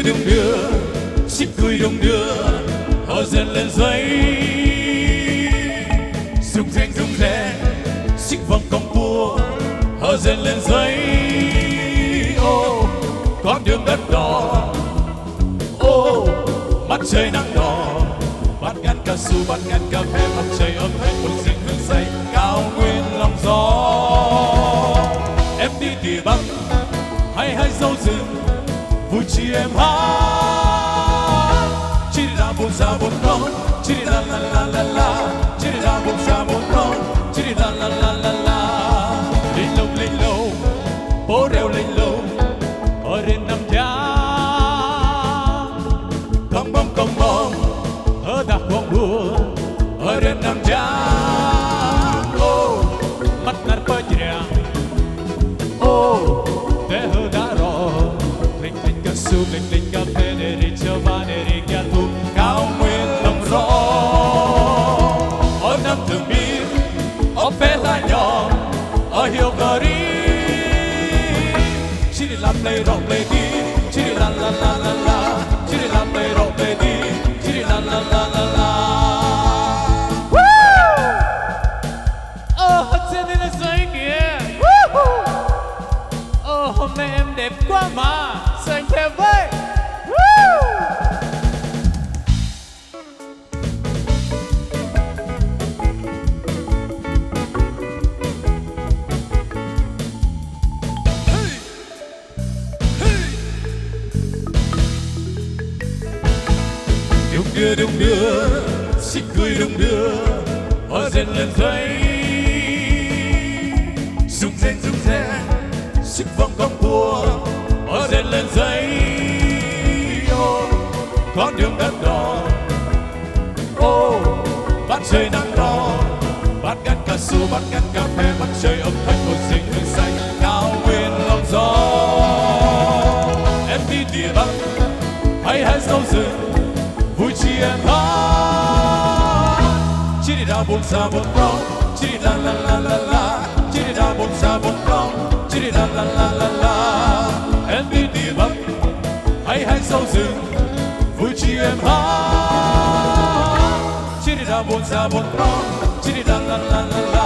đưa đung đưa, xích cười đung đưa, họ dần lên giấy. Rung reng, xích vòng cong cua, họ dần lên giấy. Ô, con đường đất đỏ, ô, mắt trời nắng đỏ, bát ngát cao su, bát ngát cà phê, mặt trời ấm áp, bừng rừng hương say, cao nguyên lòng gió. Em đi tỉa bắc, hay hai dâu rừng, vui chi em hát. Chi đi ra buồn xa buồn non, chi đi la la la la la, chi đi ra buồn xa buồn non, chi đi la la la la la. Lên lâu, bố reo lên lâu, ở đến năm tháng. Cong bong, ở đạc quang đua, ở đến năm tháng. Ô, mắt ngắt bơi nhàng, ô, té hơ đã rõ. Linh cà su, linh cà phê, để đi chơi ba, để đi nhà thu, cao nguyên lòng gió. Ở năm thường biên, ở phê la nhỏ, ở hiệu cờ đi. Chỉ đi làm lây rộng lây đi, chỉ đi la la la la la, chỉ đi làm lây rộng lây đi, chỉ đi la la la la la. Trên đây là giấy kìa. Hôm nay em đẹp quá mà, sao anh theo với? Đung đưa, xích cười đung đưa, hoa dần lên giấy. Rung reng, xích vòng cong cua, hoa dần lên giấy. Ô, con đường đất đỏ, ô, bát trời nắng đỏ, bát ngát cao su, bát ngát cà phê, mặt trời ấm áp, bừng rừng hương xanh, cao nguyên lòng gió. Em đi tỉa bắc, hay hai dâu rừng, vui chi em hát. Chỉ đi ra buồn xa buồn non, chỉ đi la la la la la, chỉ đi ra buồn xa buồn non, chỉ đi la la la la la. Em đi tỉa bắc, hay hai dâu rừng, vui chi em hát. Chỉ đi ra buồn xa buồn non, chỉ đi la la la la la.